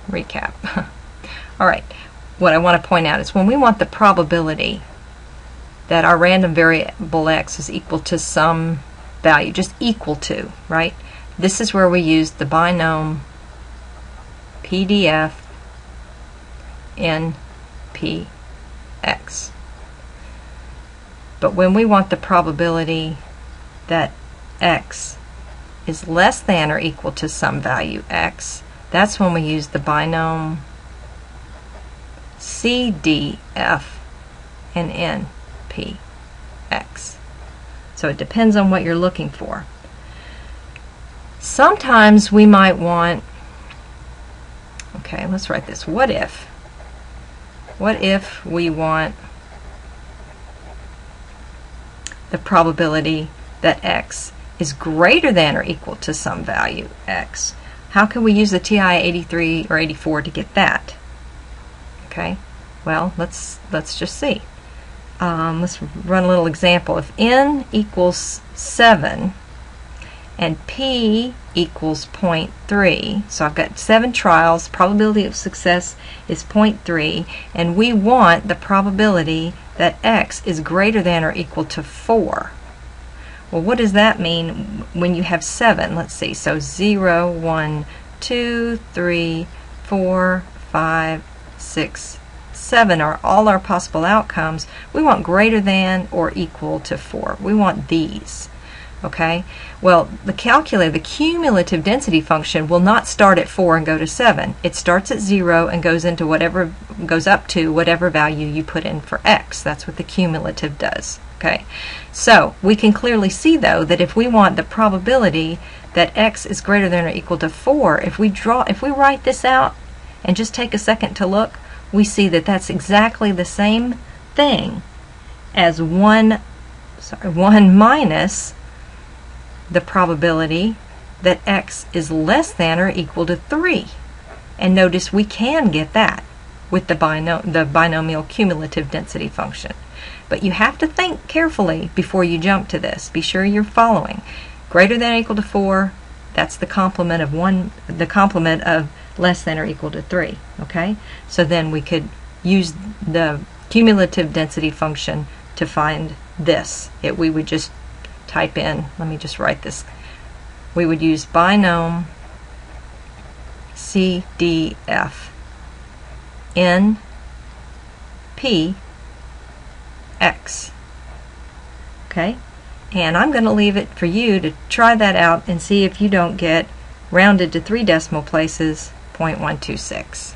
recap. Alright, what I want to point out is when we want the probability that our random variable x is equal to some value, just equal to, right? This is where we use the Binomial PDF NPX. But when we want the probability that x is less than or equal to some value x, that's when we use the binomial CDF and NPX. So it depends on what you're looking for. Sometimes we might want, okay, let's write this. What if we want the probability that x is greater than or equal to some value x? How can we use the TI83 or 84 to get that? Okay, well, let's just see. Let's run a little example. If n equals 7 and p equals 0.3, so I've got 7 trials, probability of success is 0.3, and we want the probability that x is greater than or equal to 4. Well, what does that mean when you have 7? Let's see, so 0, 1, 2, 3, 4, 5, 6, 7 are all our possible outcomes. We want greater than or equal to 4. We want these. Okay? Well, the calculator, the cumulative density function, will not start at 4 and go to 7. It starts at 0 and goes up to whatever value you put in for x. That's what the cumulative does. Okay? So, we can clearly see though that if we want the probability that x is greater than or equal to 4, if we write this out and just take a second to look, we see that that's exactly the same thing as 1 minus the probability that x is less than or equal to 3. And notice we can get that with the binomial cumulative density function. But you have to think carefully before you jump to this. Be sure you're following. Greater than or equal to 4, that's the complement of less than or equal to 3. Okay? So then we could use the cumulative density function to find this. We would just type in, let me just write this. We would use binomial CDF NPX. Okay? And I'm going to leave it for you to try that out and see if you don't get rounded to 3 decimal places 0.126.